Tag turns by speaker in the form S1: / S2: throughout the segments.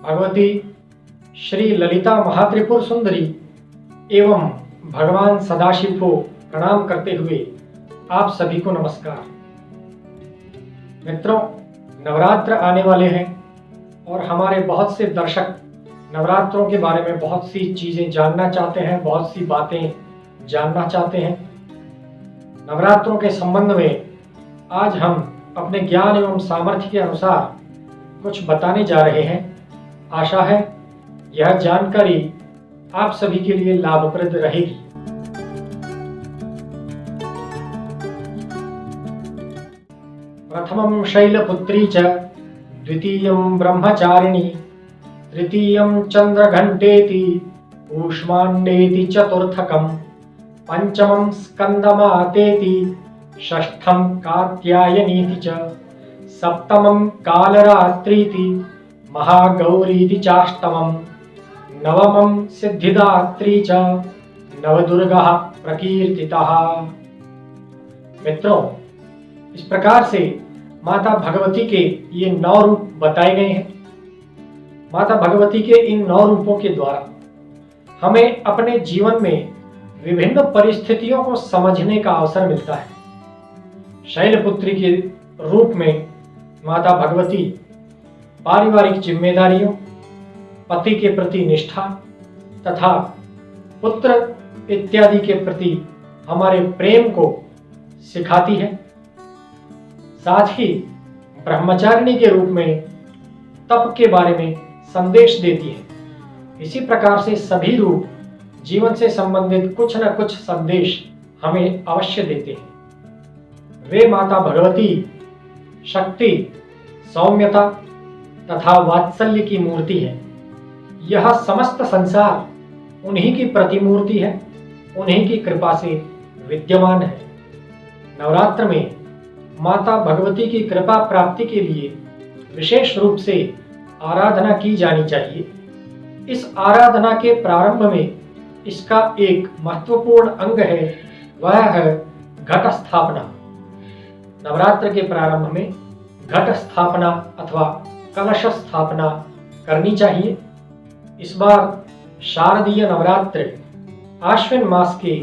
S1: भगवती श्री ललिता महात्रिपुर सुंदरी एवं भगवान सदाशिव को प्रणाम करते हुए आप सभी को नमस्कार। मित्रों, नवरात्र आने वाले हैं और हमारे बहुत से दर्शक नवरात्रों के बारे में बहुत सी चीज़ें जानना चाहते हैं, बहुत सी बातें जानना चाहते हैं। नवरात्रों के संबंध में आज हम अपने ज्ञान एवं सामर्थ्य के अनुसार कुछ बताने जा रहे हैं। आशा है यह जानकारी आप सभी के लिए लाभप्रद रहेगी। प्रथमं शैलपुत्री च, द्वितीयं ब्रह्मचारिणी, तृतीयं चंद्रघंटेति, कूष्मांडेति चतुर्थकं, पंचमं स्कंदमातेति, षष्ठं कात्यायनीति च, सप्तमं कालरात्रीति, महागौरीति चाष्टमं, नवमं सिद्धिदात्री च, नवदुर्गा प्रकीर्तितः। मित्रों, इस प्रकार से माता भगवती के ये 9 रूप बताए गए हैं। माता भगवती के इन 9 रूपों के द्वारा हमें अपने जीवन में विभिन्न परिस्थितियों को समझने का अवसर मिलता है। शैलपुत्री के रूप में माता भगवती पारिवारिक जिम्मेदारियों, पति के प्रति निष्ठा तथा पुत्र इत्यादि के प्रति हमारे प्रेम को सिखाती है। साथ ही ब्रह्मचारिणी के रूप में तप के बारे में संदेश देती है। इसी प्रकार से सभी रूप जीवन से संबंधित कुछ न कुछ संदेश हमें अवश्य देते हैं। वे माता भगवती शक्ति, सौम्यता तथा वात्सल्य की मूर्ति है। यह समस्त संसार उन्हीं की प्रतिमूर्ति है, उन्हीं की कृपा से विद्यमान है। नवरात्र में माता भगवती की कृपा प्राप्ति के लिए विशेष रूप से आराधना की जानी चाहिए। इस आराधना के प्रारंभ में इसका एक महत्वपूर्ण अंग है, वह है घट स्थापना। नवरात्र के प्रारंभ में घट स्थापना अथवा कलश स्थापना करनी चाहिए। इस बार शारदीय नवरात्र आश्विन मास के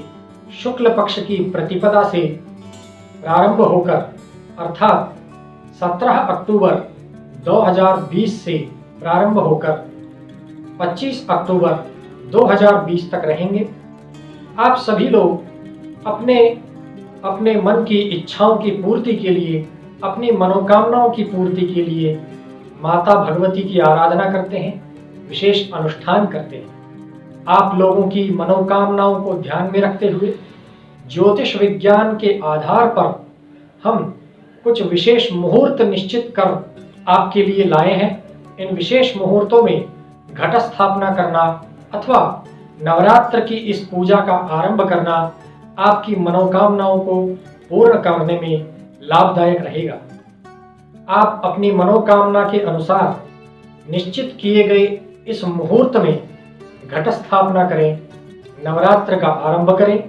S1: शुक्ल पक्ष की प्रतिपदा से प्रारंभ होकर अर्थात 17 अक्टूबर 2020 से प्रारंभ होकर 25 अक्टूबर 2020 तक रहेंगे। आप सभी लोग अपने अपने मन की इच्छाओं की पूर्ति के लिए, अपनी मनोकामनाओं की पूर्ति के लिए माता भगवती की आराधना करते हैं, विशेष अनुष्ठान करते हैं। आप लोगों की मनोकामनाओं को ध्यान में रखते हुए ज्योतिष विज्ञान के आधार पर हम कुछ विशेष मुहूर्त निश्चित कर आपके लिए लाए हैं। इन विशेष मुहूर्तों में घट स्थापना करना अथवा नवरात्र की इस पूजा का आरंभ करना आपकी मनोकामनाओं को पूर्ण करने में लाभदायक रहेगा। आप अपनी मनोकामना के अनुसार निश्चित किए गए इस मुहूर्त में घट स्थापना करें, नवरात्र का आरंभ करें,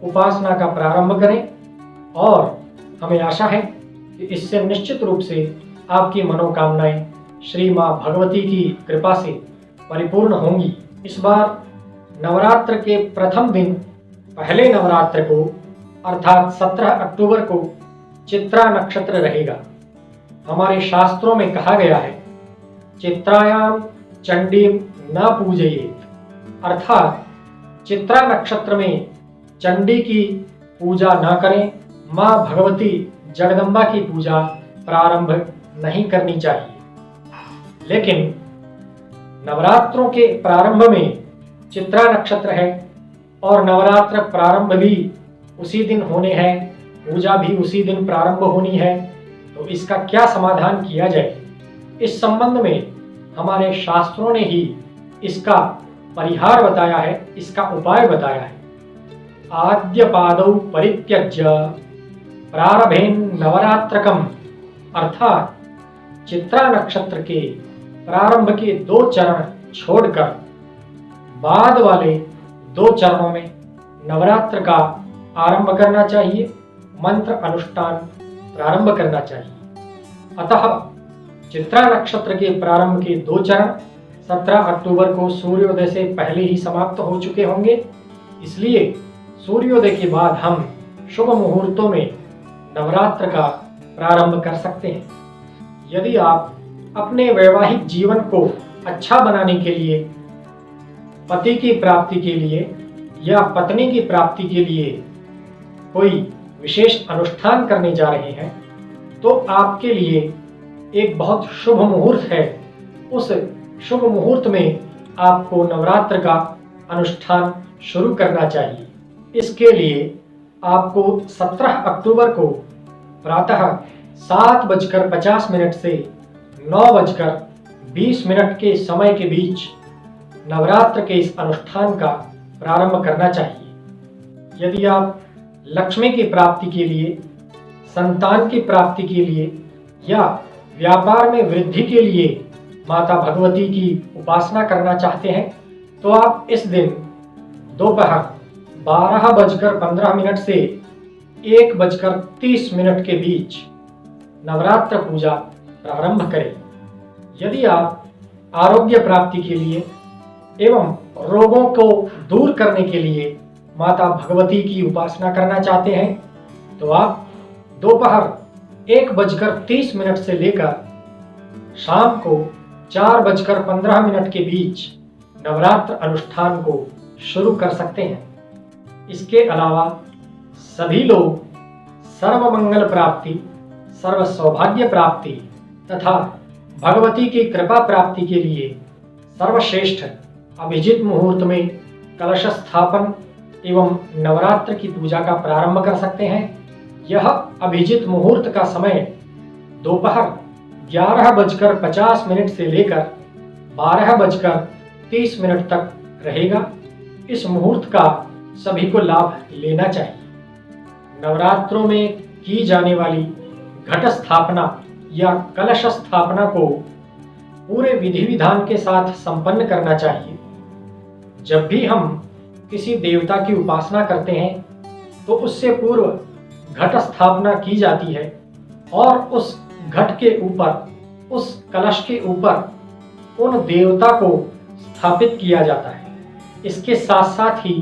S1: उपासना का प्रारंभ करें और हमें आशा है कि इससे निश्चित रूप से आपकी मनोकामनाएं श्री मां भगवती की कृपा से परिपूर्ण होंगी। इस बार नवरात्र के प्रथम दिन पहले नवरात्र को अर्थात 17 अक्टूबर को चित्रा नक्षत्र रहेगा। हमारे शास्त्रों में कहा गया है, चित्रायाम चंडीम न पूजयेत, अर्थात चित्रा नक्षत्र में चंडी की पूजा न करें, मां भगवती जगदम्बा की पूजा प्रारंभ नहीं करनी चाहिए। लेकिन नवरात्रों के प्रारंभ में चित्रा नक्षत्र है और नवरात्र प्रारंभ भी उसी दिन होने हैं, पूजा भी उसी दिन प्रारंभ होनी है, तो इसका क्या समाधान किया जाए? इस संबंध में हमारे शास्त्रों ने ही इसका परिहार बताया है, इसका उपाय बताया है। आद्य पादौ परित्यज्य प्रारभेन नवरात्रकम, अर्थात चित्रा नक्षत्र के प्रारंभ के 2 चरण छोड़कर बाद वाले 2 चरणों में नवरात्र का आरंभ करना चाहिए, मंत्र अनुष्ठान प्रारंभ करना चाहिए। अतः चित्रा नक्षत्र के प्रारंभ के 2 चरण 17 अक्टूबर को सूर्योदय से पहले ही समाप्त हो चुके होंगे। इसलिए सूर्योदय के बाद हम शुभ मुहूर्तों में नवरात्र का प्रारंभ कर सकते हैं। यदि आप अपने वैवाहिक जीवन को अच्छा बनाने के लिए, पति की प्राप्ति के लिए या पत्नी की प्राप्ति के लिए कोई विशेष अनुष्ठान करने जा रहे हैं, तो आपके लिए एक बहुत शुभ मुहूर्त है। उस शुभ मुहूर्त में आपको नवरात्र का अनुष्ठान शुरू करना चाहिए। इसके लिए आपको 17 अक्टूबर को प्रातः 7:50 से 9:20 के समय के बीच नवरात्र के इस अनुष्ठान का प्रारंभ करना चाहिए। यदि आप लक्ष्मी की प्राप्ति के लिए, संतान की प्राप्ति के लिए या व्यापार में वृद्धि के लिए माता भगवती की उपासना करना चाहते हैं, तो आप इस दिन दोपहर 12:15 से 1:30 के बीच नवरात्र पूजा प्रारंभ करें। यदि आप आरोग्य प्राप्ति के लिए एवं रोगों को दूर करने के लिए माता भगवती की उपासना करना चाहते हैं, तो आप दोपहर 1:30 से लेकर शाम को 4:15 के बीच नवरात्र अनुष्ठान को शुरू कर सकते हैं। इसके अलावा सभी लोग सर्व मंगल प्राप्ति, सर्व सौभाग्य प्राप्ति तथा भगवती की कृपा प्राप्ति के लिए सर्वश्रेष्ठ अभिजित मुहूर्त में कलश स्थापन एवं नवरात्र की पूजा का प्रारंभ कर सकते हैं। यह अभिजित मुहूर्त का समय दोपहर 11:50 से लेकर 12:30 तक रहेगा। इस मुहूर्त का सभी को लाभ लेना चाहिए। नवरात्रों में की जाने वाली घट स्थापना या कलश स्थापना को पूरे विधि विधान के साथ संपन्न करना चाहिए। जब भी हम किसी देवता की उपासना करते हैं, तो उससे पूर्व घट स्थापना की जाती है और उस घट के ऊपर, उस कलश के ऊपर उन देवता को स्थापित किया जाता है। इसके साथ साथ ही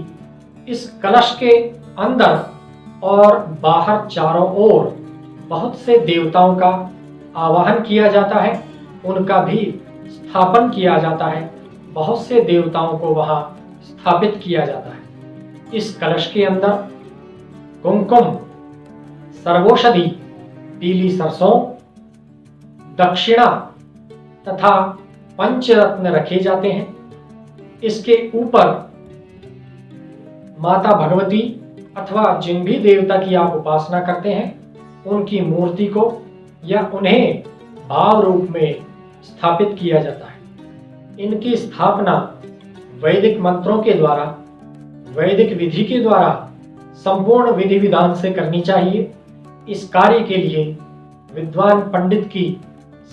S1: इस कलश के अंदर और बाहर चारों ओर बहुत से देवताओं का आवाहन किया जाता है, उनका भी स्थापन किया जाता है। बहुत से देवताओं को वहां स्थापित किया जाता है। इस कलश के अंदर कुमकुम, सर्वौषधि, पीली सरसों, दक्षिणा तथा पंचरत्न रखे जाते हैं। इसके ऊपर माता भगवती अथवा जिन भी देवता की आप उपासना करते हैं, उनकी मूर्ति को या उन्हें भाव रूप में स्थापित किया जाता है। इनकी स्थापना वैदिक मंत्रों के द्वारा, वैदिक विधि के द्वारा संपूर्ण विधि विधान से करनी चाहिए। इस कार्य के लिए विद्वान पंडित की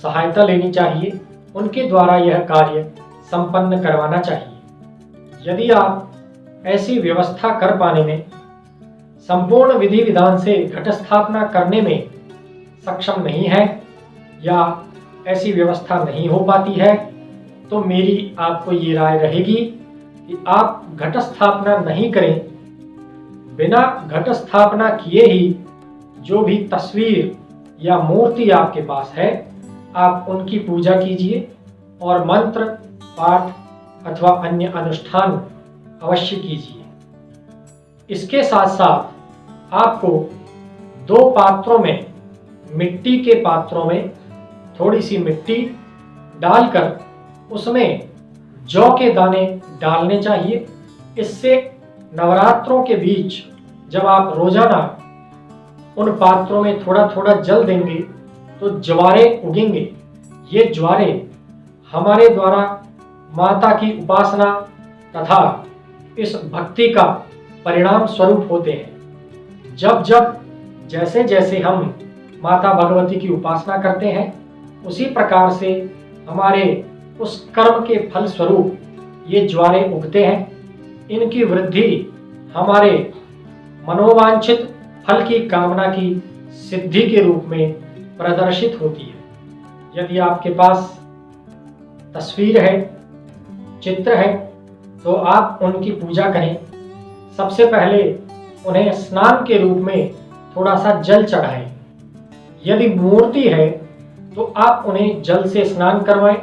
S1: सहायता लेनी चाहिए, उनके द्वारा यह कार्य संपन्न करवाना चाहिए। यदि आप ऐसी व्यवस्था कर पाने में, संपूर्ण विधि विधान से घट स्थापना करने में सक्षम नहीं है या ऐसी व्यवस्था नहीं हो पाती है, तो मेरी आपको ये राय रहेगी कि आप घट स्थापना नहीं करें। बिना घट स्थापना किए ही जो भी तस्वीर या मूर्ति आपके पास है, आप उनकी पूजा कीजिए और मंत्र पाठ अथवा अन्य अनुष्ठान अवश्य कीजिए। इसके साथ साथ आपको 2 पात्रों में, मिट्टी के पात्रों में थोड़ी सी मिट्टी डालकर उसमें जौ के दाने डालने चाहिए। इससे नवरात्रों के बीच जब आप रोजाना उन पात्रों में थोड़ा थोड़ा जल देंगे, तो ज्वारे उगेंगे। ये ज्वारे हमारे द्वारा माता की उपासना तथा इस भक्ति का परिणाम स्वरूप होते हैं। जब जब जैसे जैसे हम माता भगवती की उपासना करते हैं, उसी प्रकार से हमारे उस कर्म के फल स्वरूप ये ज्वारे उगते हैं। इनकी वृद्धि हमारे मनोवांछित फल की कामना की सिद्धि के रूप में प्रदर्शित होती है। यदि आपके पास तस्वीर है चित्र है तो आप उनकी पूजा करें। सबसे पहले उन्हें स्नान के रूप में थोड़ा सा जल चढ़ाएं। यदि मूर्ति है तो आप उन्हें जल से स्नान करवाएं,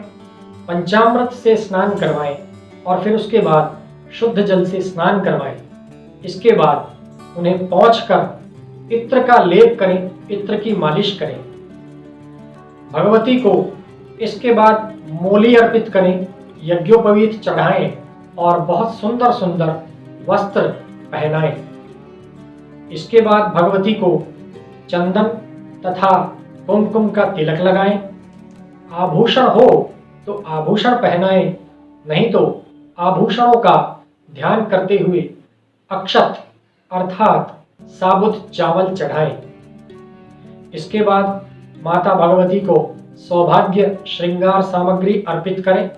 S1: पंचामृत से स्नान करवाएं और फिर उसके बाद शुद्ध जल से स्नान करवाएं। इसके बाद उन्हें पोंछकर इत्र का लेप करें, इत्र की मालिश करें। भगवती को इसके बाद मोली अर्पित करें, यज्ञोपवीत चढ़ाएं और बहुत सुंदर सुंदर वस्त्र पहनाएं। इसके बाद भगवती को चंदन तथा कुमकुम का तिलक लगाएं। आभूषण हो तो आभूषण पहनाएं, नहीं तो आभूषणों का ध्यान करते हुए अक्षत अर्थात साबुत चावल चढ़ाएं। इसके बाद माता भगवती को सौभाग्य श्रृंगार सामग्री अर्पित करें।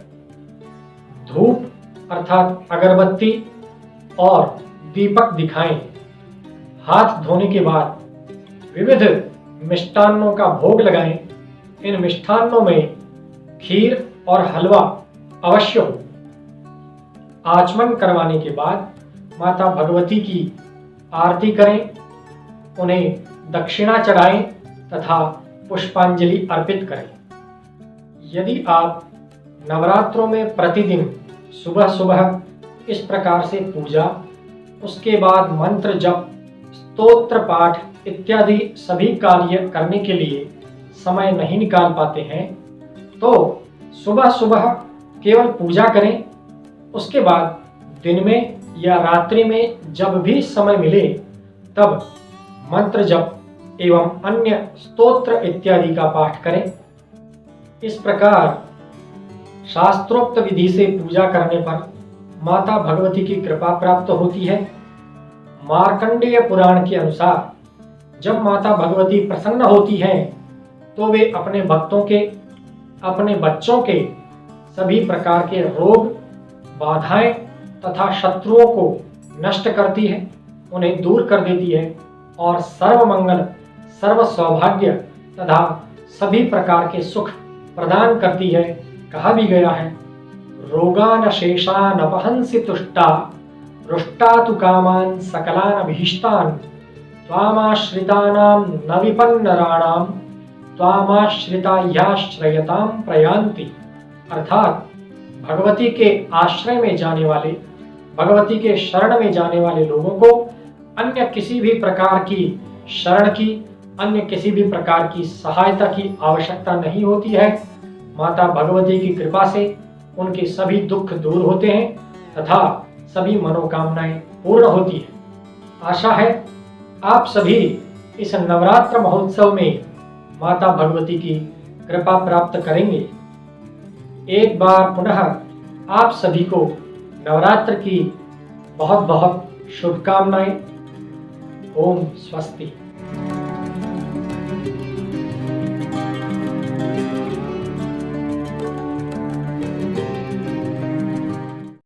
S1: धूप अर्थात अगरबत्ती और दीपक दिखाएं। हाथ धोने के बाद विविध मिष्टान्नों का भोग लगाएं। इन मिष्ठान्नों में खीर और हलवा अवश्य हो। आचमन करवाने के बाद माता भगवती की आरती करें, उन्हें दक्षिणा चढ़ाएं तथा पुष्पांजलि अर्पित करें। यदि आप नवरात्रों में प्रतिदिन सुबह सुबह इस प्रकार से पूजा, उसके बाद मंत्र जप, स्तोत्र पाठ इत्यादि सभी कार्य करने के लिए समय नहीं निकाल पाते हैं तो सुबह सुबह केवल पूजा करें। उसके बाद दिन में या रात्रि में जब भी समय मिले तब मंत्र जप एवं अन्य स्तोत्र इत्यादि का पाठ करें। इस प्रकार शास्त्रोक्त विधि से पूजा करने पर माता भगवती की कृपा प्राप्त होती है। मार्कंडेय पुराण के अनुसार जब माता भगवती प्रसन्न होती हैं तो वे अपने भक्तों के, अपने बच्चों के सभी प्रकार के रोग, बाधाएं तथा शत्रुओं को नष्ट करती है, उन्हें दूर कर देती है और सर्व मंगल, सर्व सौभाग्य तथा सभी प्रकार के सुख प्रदान करती है। कहा भी गया है, रोगान शेषान अपहंसि तुष्टा, रुष्टा तु कामान सकलान अभीष्टान, त्वामाश्रितानां न विपन्नराणां त्वामाश्रितायाश्रयतां प्रयान्ति। अर्थात भगवती के आश्रय में जाने वाले, भगवती के शरण में जाने वाले लोगों को अन्य किसी भी प्रकार की शरण की, अन्य किसी भी प्रकार की सहायता की आवश्यकता नहीं होती है। माता भगवती की कृपा से उनके सभी दुख दूर होते हैं तथा सभी मनोकामनाएं पूर्ण होती है। आशा है आप सभी इस नवरात्र महोत्सव में माता भगवती की कृपा प्राप्त करेंगे। एक बार पुनः आप सभी को नवरात्र की बहुत बहुत शुभकामनाएं। ओम स्वस्ति।